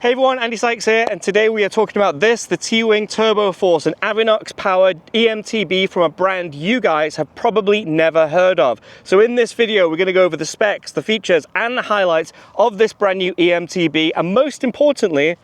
Hey everyone, Andy Sykes here, and today we are talking about this, the Teewing Turbo Force, an Avinox powered EMTB from a brand you guys have probably never heard of. So in this video, we're going to go over the specs, the features, and the highlights of this brand new EMTB, and most importantly,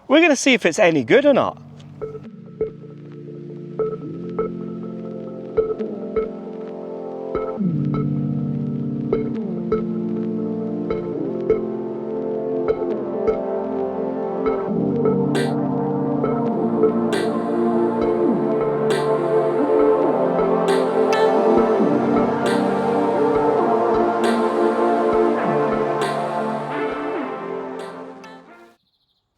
we're going to see if it's any good or not.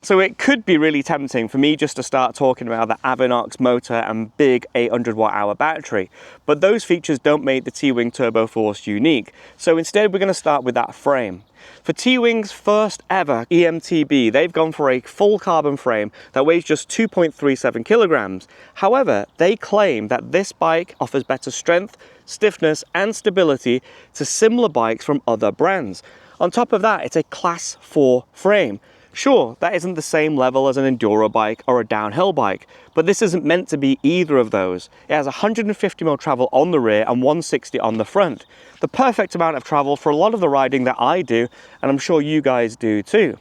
So it could be really tempting for me just to start talking about the Avinox motor and big 800 watt hour battery, but those features don't make the Teewing Turbo Force unique. So instead we're going to start with that frame. For Teewing's first ever EMTB, they've gone for a full carbon frame that weighs just 2.37 kilograms. However, they claim that this bike offers better strength, stiffness and stability to similar bikes from other brands. On top of that, it's a class 4 frame. Sure, that isn't the same level as an enduro bike or a downhill bike, but this isn't meant to be either of those. It has 150 mil travel on the rear and 160 on the front. The perfect amount of travel for a lot of the riding that I do, and I'm sure you guys do too.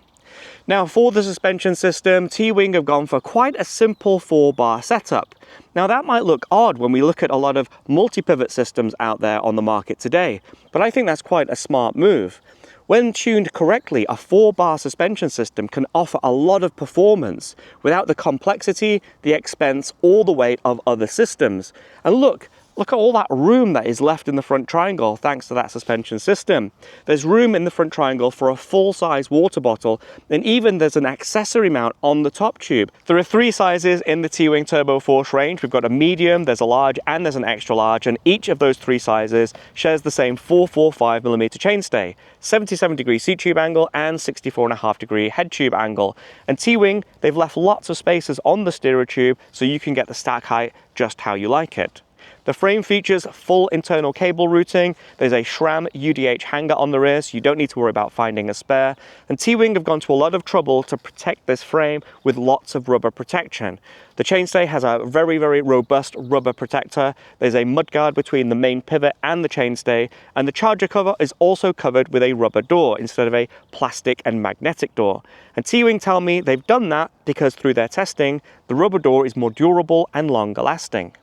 Now for the suspension system, Teewing have gone for quite a simple 4-bar setup. Now that might look odd when we look at a lot of multi-pivot systems out there on the market today, but I think that's quite a smart move. When tuned correctly, a 4-bar suspension system can offer a lot of performance without the complexity, the expense, or the weight of other systems. And look at all that room that is left in the front triangle thanks to that suspension system. There's room in the front triangle for a full-size water bottle, and even there's an accessory mount on the top tube. There are 3 sizes in the Teewing Turbo Force range. We've got a medium, there's a large, and there's an extra large, and each of those 3 sizes shares the same 445mm chainstay, 77-degree seat tube angle, and 64.5-degree head tube angle. And Teewing, they've left lots of spaces on the steerer tube so you can get the stack height just how you like it. The frame features full internal cable routing. There's a SRAM UDH hanger on the rear, so you don't need to worry about finding a spare. And Teewing have gone to a lot of trouble to protect this frame with lots of rubber protection. The chainstay has a very, very robust rubber protector. There's a mudguard between the main pivot and the chainstay, and the charger cover is also covered with a rubber door instead of a plastic and magnetic door. And Teewing tell me they've done that because through their testing, the rubber door is more durable and longer lasting.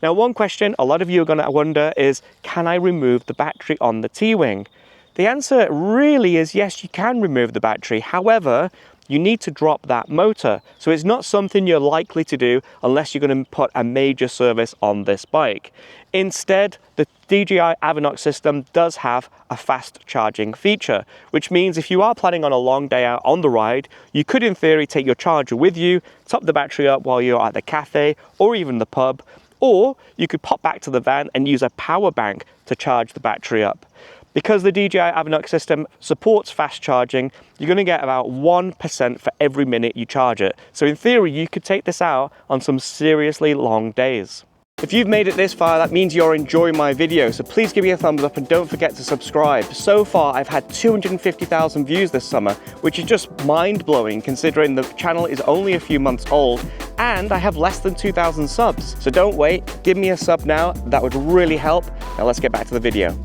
Now, one question a lot of you are going to wonder is, can I remove the battery on the Teewing? The answer really is yes, you can remove the battery. However, you need to drop that motor. So it's not something you're likely to do unless you're going to put a major service on this bike. Instead, the DJI Avinox system does have a fast charging feature, which means if you are planning on a long day out on the ride, you could in theory take your charger with you, top the battery up while you're at the cafe or even the pub, or you could pop back to the van and use a power bank to charge the battery up. Because the DJI Avinox system supports fast charging, you're going to get about 1% for every minute you charge it. So in theory, you could take this out on some seriously long days. If you've made it this far, that means you're enjoying my video, so please give me a thumbs up and don't forget to subscribe. So far, I've had 250,000 views this summer, which is just mind-blowing considering the channel is only a few months old and I have less than 2,000 subs. So don't wait, give me a sub now, that would really help. Now let's get back to the video.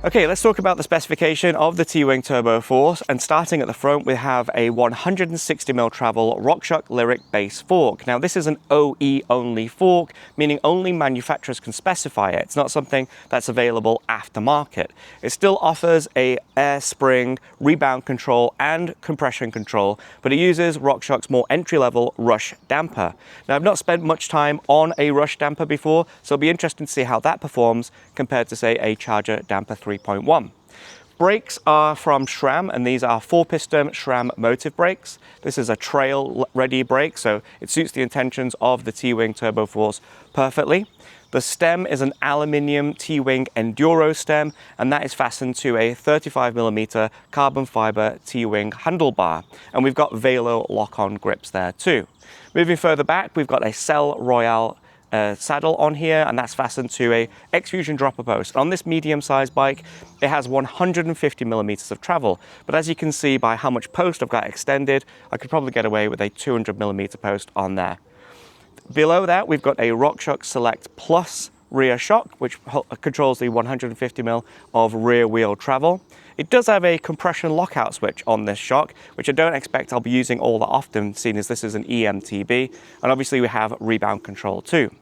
Okay, let's talk about the specification of the Teewing Turbo Force, and starting at the front we have a 160mm travel RockShox Lyric base fork. Now this is an OE only fork, meaning only manufacturers can specify it. It's not something that's available aftermarket. It still offers a air spring, rebound control and compression control, but it uses RockShox more entry-level rush damper. Now I've not spent much time on a rush damper before, so it'll be interesting to see how that performs compared to say a Charger damper 3.1. Brakes are from SRAM, and these are 4-piston SRAM motive brakes. This is a trail-ready brake, so it suits the intentions of the Teewing Turbo Force perfectly. The stem is an aluminium Teewing Enduro stem, and that is fastened to a 35mm carbon fiber Teewing handlebar. And we've got Velo lock-on grips there too. Moving further back, we've got a Cell Royale saddle on here, and that's fastened to a X-Fusion dropper post. On this medium-sized bike, it has 150 millimeters of travel, but as you can see by how much post I've got extended, I could probably get away with a 200 millimeter post on there. Below that, we've got a RockShox Select Plus rear shock, which controls the 150 mm of rear wheel travel. It does have a compression lockout switch on this shock, which I don't expect I'll be using all that often, seeing as this is an EMTB, and obviously we have rebound control too.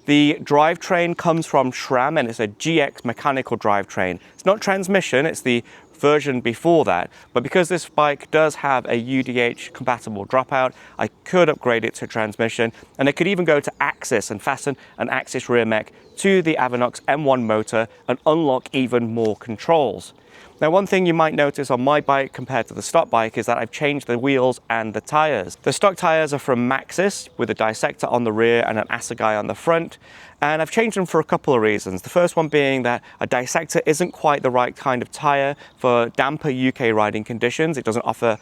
The drivetrain comes from SRAM, and it's a GX mechanical drivetrain. It's not transmission, it's the version before that, but because this bike does have a UDH compatible dropout, I could upgrade it to transmission, and I could even go to Axis and fasten an Axis rear mech to the Avinox M1 motor and unlock even more controls. Now, one thing you might notice on my bike compared to the stock bike is that I've changed the wheels and the tires. The stock tires are from Maxxis with a dissector on the rear and an assegai on the front, and I've changed them for a couple of reasons. The first one being that a dissector isn't quite the right kind of tire for damper UK riding conditions. It doesn't offer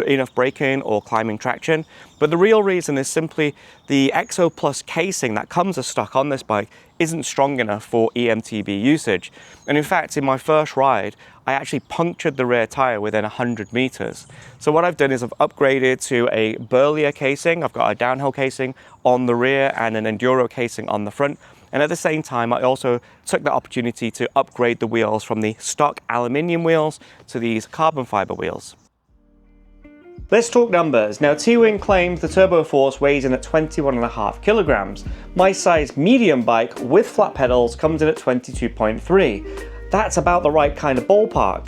enough braking or climbing traction, but the real reason is simply the Exo Plus casing that comes as stock on this bike isn't strong enough for EMTB usage. And in fact, in my first ride, I actually punctured the rear tire within 100 meters. So what I've done is I've upgraded to a burlier casing. I've got a downhill casing on the rear and an enduro casing on the front. And at the same time, I also took the opportunity to upgrade the wheels from the stock aluminium wheels to these carbon fiber wheels. Let's talk numbers. Now, Teewing claims the Turbo Force weighs in at 21.5 kilograms. My size medium bike with flat pedals comes in at 22.3. That's about the right kind of ballpark.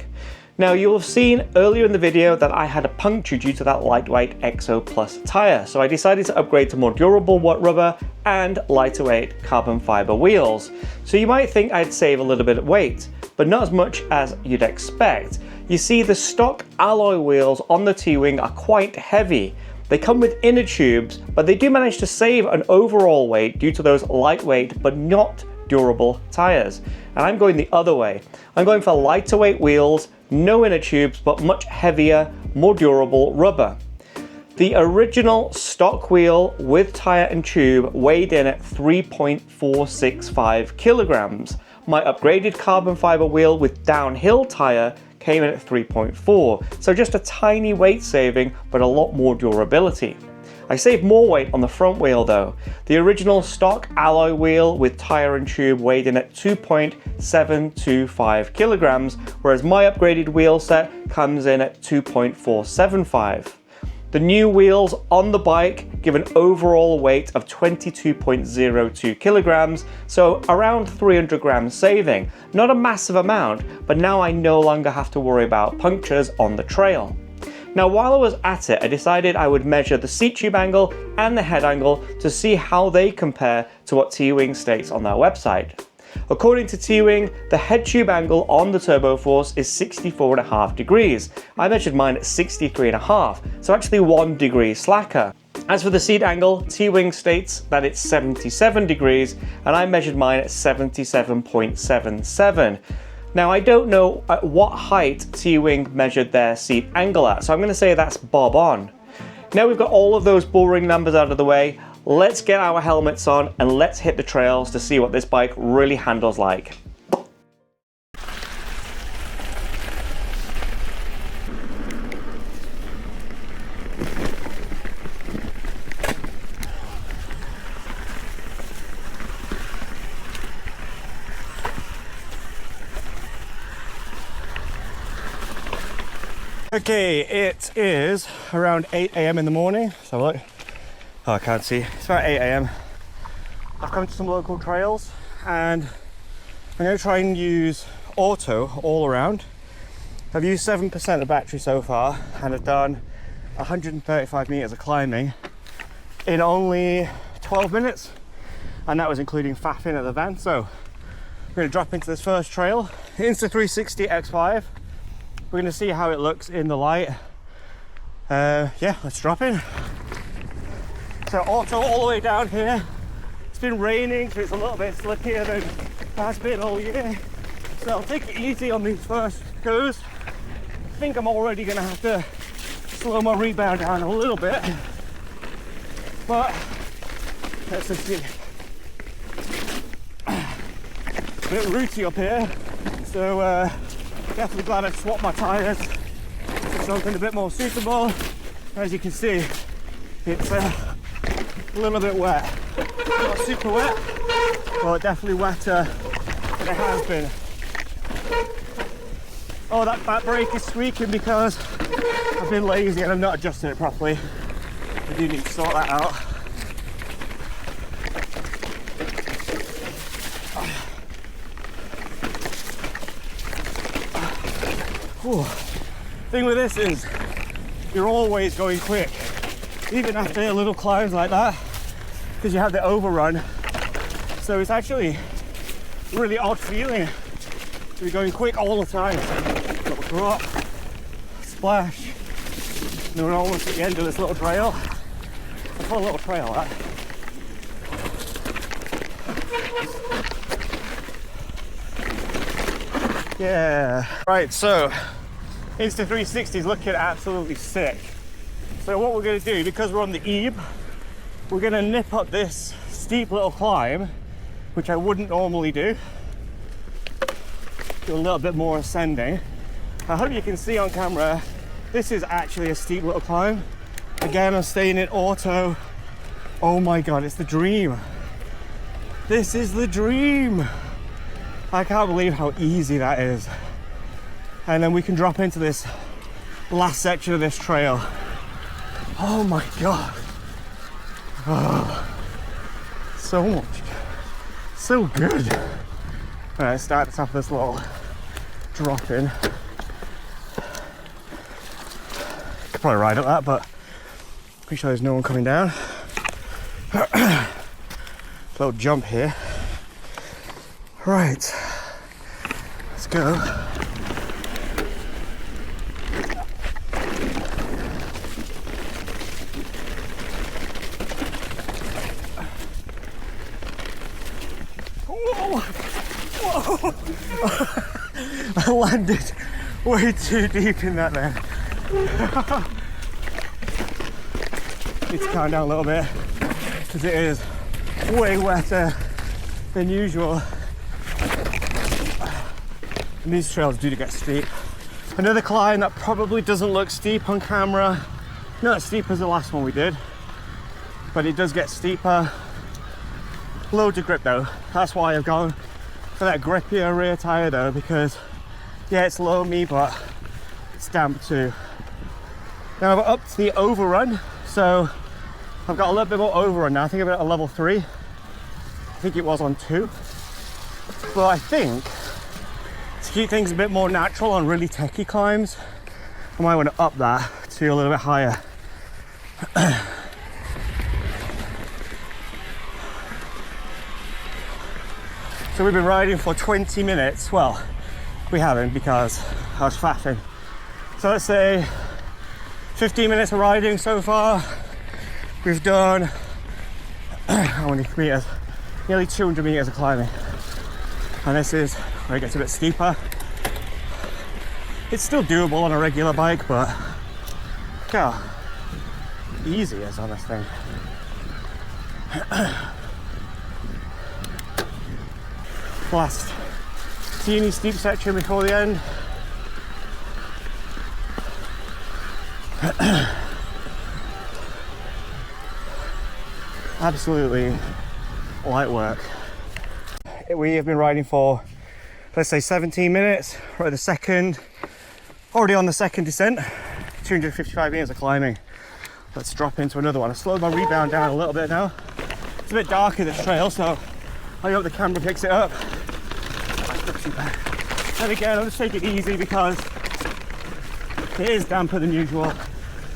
Now, you'll have seen earlier in the video that I had a puncture due to that lightweight Exo Plus tire, so I decided to upgrade to more durable rubber and lighter weight carbon fiber wheels. So you might think I'd save a little bit of weight, but not as much as you'd expect. You see, the stock alloy wheels on the Teewing are quite heavy. They come with inner tubes, but they do manage to save an overall weight due to those lightweight but not durable tires. And I'm going the other way. I'm going for lighter weight wheels, no inner tubes, but much heavier, more durable rubber. The original stock wheel with tire and tube weighed in at 3.465 kilograms. My upgraded carbon fiber wheel with downhill tire came in at 3.4, so just a tiny weight saving, but a lot more durability. I saved more weight on the front wheel though. The original stock alloy wheel with tire and tube weighed in at 2.725 kilograms, whereas my upgraded wheel set comes in at 2.475. The new wheels on the bike give an overall weight of 22.02 kilograms, so around 300 grams saving. Not a massive amount, but now I no longer have to worry about punctures on the trail. Now, while I was at it, I decided I would measure the seat tube angle and the head angle to see how they compare to what Teewing states on their website. According to Teewing, the head tube angle on the Turbo Force is 64.5 degrees. I measured mine at 63.5, so actually 1 degree slacker. As for the seat angle, Teewing states that it's 77 degrees, and I measured mine at 77.77. Now, I don't know at what height Teewing measured their seat angle at, so I'm going to say that's bob on. Now we've got all of those boring numbers out of the way, let's get our helmets on and let's hit the trails to see what this bike really handles like. Okay, it is around 8 AM in the morning. So look, oh, I can't see. It's about 8 AM. I've come to some local trails and I'm going to try and use auto all around. I've used 7% of battery so far and I've done 135 meters of climbing in only 12 minutes, and that was including faffing at the van. So we're going to drop into this first trail, Insta360 X5. We're going to see how it looks in the light. Yeah, let's drop in. So auto all the way down here. It's been raining, so it's a little bit slickier than it has been all year. So I'll take it easy on these first goes. I think I'm already going to have to slow my rebound down a little bit. But let's just see. a bit rooty up here, so definitely glad I swapped my tyres for something a bit more suitable. As you can see, it's a little bit wet. Not super wet, but definitely wetter than it has been. Oh, that back brake is squeaking because I've been lazy and I'm not adjusting it properly. I do need to sort that out. Thing with this is you're always going quick, even after little climbs like that, because you have the overrun. So it's actually a really odd feeling to be going quick all the time. Little drop, splash, and then we're almost at the end of this little trail. A fun little trail, that. Yeah. Right, so Insta360 is looking absolutely sick. So what we're going to do, because we're on the eve, we're going to nip up this steep little climb, which I wouldn't normally do. Do a little bit more ascending. I hope you can see on camera, this is actually a steep little climb. Again, I'm staying in auto. Oh my God, it's the dream. This is the dream. I can't believe how easy that is. And then we can drop into this last section of this trail. Oh my God. Oh, so much. So good. All right, start at the top of this little drop in. Could probably ride up that, but pretty sure there's no one coming down. Little jump here. Right, let's go. Whoa! Whoa! I landed way too deep in that there. Need to calm down a little bit because it is way wetter than usual. And these trails do get steep. Another climb that probably doesn't look steep on camera. Not as steep as the last one we did, but it does get steeper. Loads of grip though. That's why I've gone for that grippier rear tire though, because yeah, it's low me, but it's damp too. Now I've up to the overrun, so I've got a little bit more overrun now. I think I'm at a level 3. I think it was on 2. But I think to keep things a bit more natural on really techie climbs, I might want to up that to a little bit higher. So we've been riding for 20 minutes. Well, we haven't because I was faffing. So let's say 15 minutes of riding so far. We've done how many meters? Nearly 200 meters of climbing. And this is where it gets a bit steeper. It's still doable on a regular bike, but look how easy it is on this thing. Last teeny steep section before the end. Absolutely light work. We have been riding for, let's say, 17 minutes. We're at the second, already on the second descent. 255 meters of climbing. Let's drop into another one. I slowed my rebound down a little bit now. It's a bit darker this trail, so I hope the camera picks it up. That's not too bad. And again, I'll just take it easy because it is damper than usual,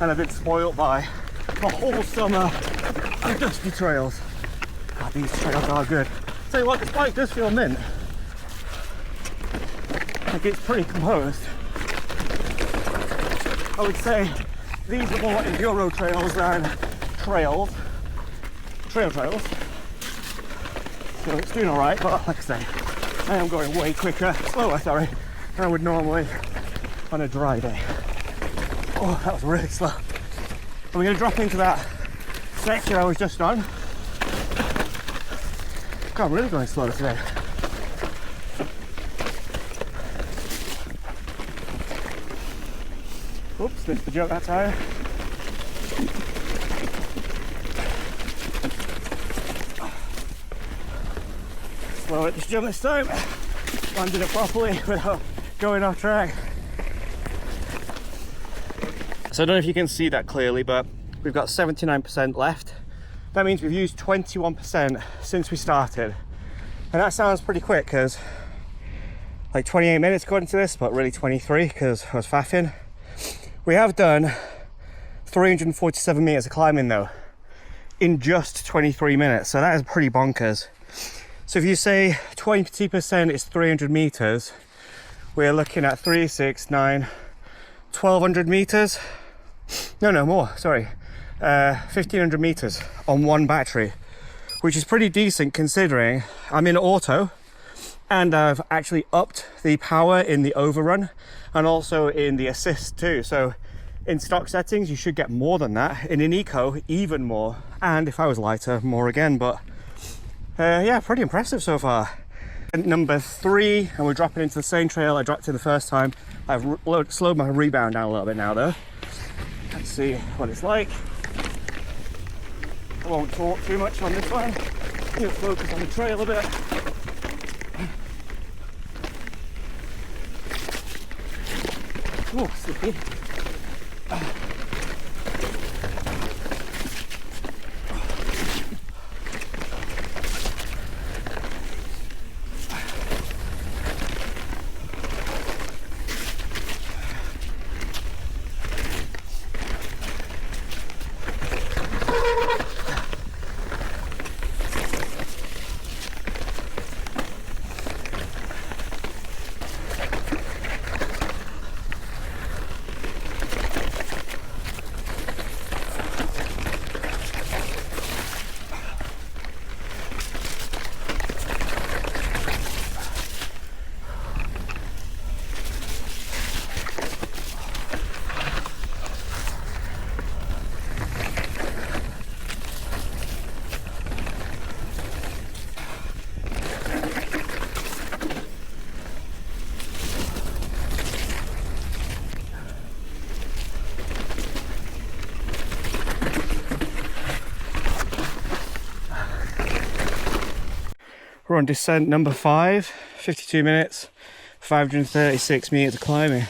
and I've been spoiled by the whole summer of dusty trails. God, these trails are good. Tell you what, this bike does feel mint. Like it's pretty composed. I would say these are more enduro trails than trail trails. So it's doing all right, but like I say, I am going way slower, sorry, than I would normally on a dry day. Oh, that was really slow. And we're going to drop into that section I was just on. God, I'm really going slow today. Oops, missed the jump that time. Slow at this jump this time. Landed it properly without going off track. So I don't know if you can see that clearly, but we've got 79% left. That means we've used 21% since we started. And that sounds pretty quick because like 28 minutes according to this, but really 23 because I was faffing. We have done 347 meters of climbing though in just 23 minutes. So that is pretty bonkers. So if you say 20% is 300 meters, we're looking at 3, 6, 9, 1200 meters. No, more, sorry. 1500 meters on one battery, which is pretty decent considering I'm in auto and I've actually upped the power in the overrun and also in the assist too. So in stock settings, you should get more than that. In an eco, even more. And if I was lighter, more again, but yeah, pretty impressive so far. And number 3, and we're dropping into the same trail I dropped in the first time. I've slowed my rebound down a little bit now though. Let's see what it's like. I won't talk too much on this one. You'll focus on the trail a bit. Oh, slippy. We're on descent number 5, 52 minutes, 536 meters of climbing.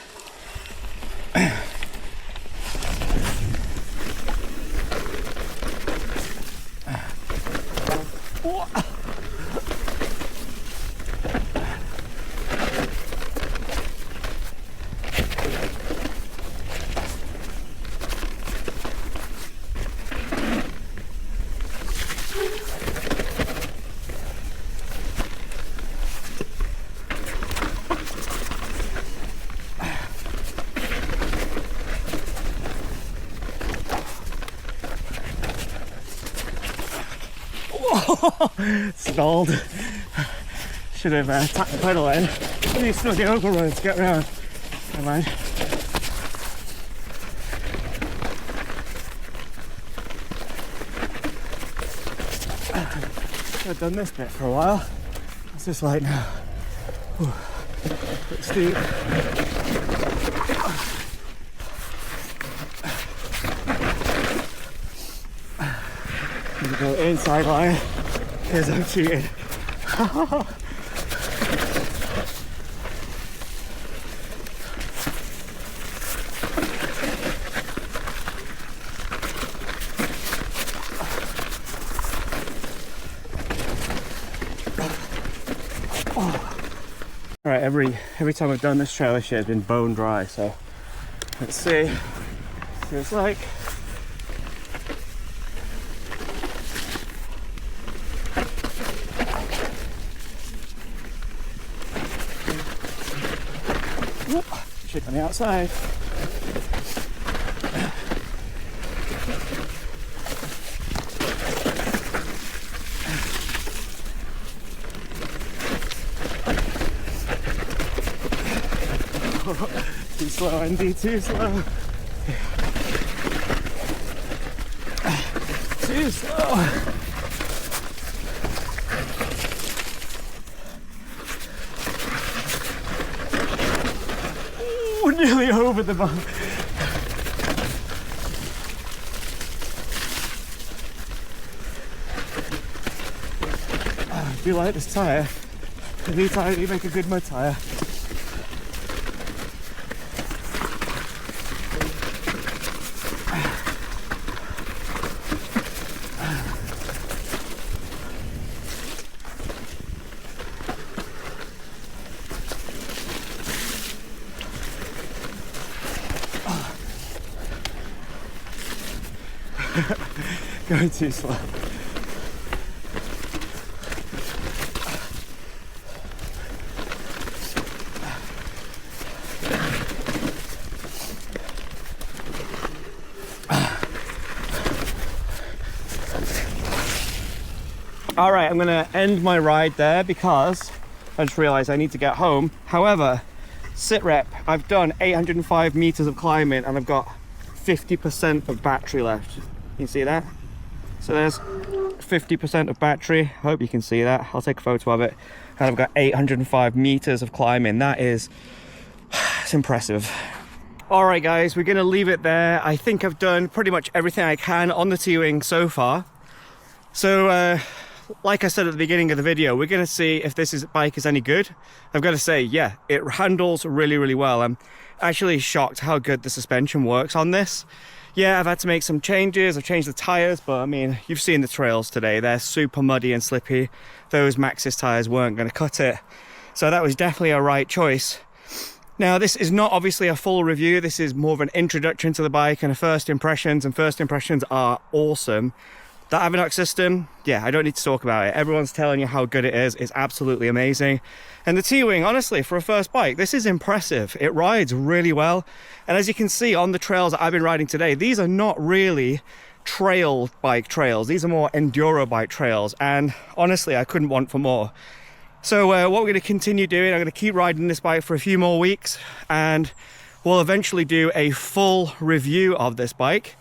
Stalled. Should have tapped the pedal in. I need to the overrun to get around. Never mind. I've done this bit for a while. What's this like now? Ooh, bit steep. Go inside line because I'm cheating. All right, every time I've done this trail this year has been bone dry, so let's see what it's like. Check on the outside. Too slow, Andy, too slow. Too slow. Ooh, nearly over the bump. Do you like this tyre? These tyres, you make a good mud tyre. Going too slow. All right, I'm gonna end my ride there because I just realized I need to get home. However, sit rep, I've done 805 meters of climbing and I've got 50% of battery left. You see that? So there's 50% of battery. I hope you can see that. I'll take a photo of it. And I've got 805 meters of climbing. That is, it's impressive. All right, guys, we're gonna leave it there. I think I've done pretty much everything I can on the Teewing so far. So, like I said at the beginning of the video, we're gonna see if this bike is any good. I've got to say, yeah, it handles really, really well. I'm actually shocked how good the suspension works on this. Yeah, I've had to make some changes. I've changed the tires, but I mean, you've seen the trails today. They're super muddy and slippy. Those Maxxis tires weren't going to cut it. So that was definitely a right choice. Now, this is not obviously a full review. This is more of an introduction to the bike and a first impressions, and first impressions are awesome. The Avinox system, yeah, I don't need to talk about it. Everyone's telling you how good it is. It's absolutely amazing. And the Teewing, honestly, for a first bike, this is impressive. It rides really well. And as you can see on the trails that I've been riding today, these are not really trail bike trails. These are more enduro bike trails. And honestly, I couldn't want for more. So what we're going to continue doing, I'm going to keep riding this bike for a few more weeks. And we'll eventually do a full review of this bike.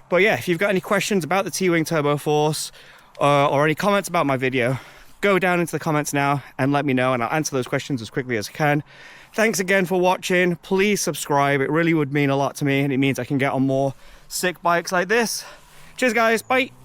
But yeah, if you've got any questions about the Teewing Turbo Force or any comments about my video, go down into the comments now and let me know, and I'll answer those questions as quickly as I can. Thanks again for watching. Please subscribe. It really would mean a lot to me, and it means I can get on more sick bikes like this. Cheers, guys. Bye.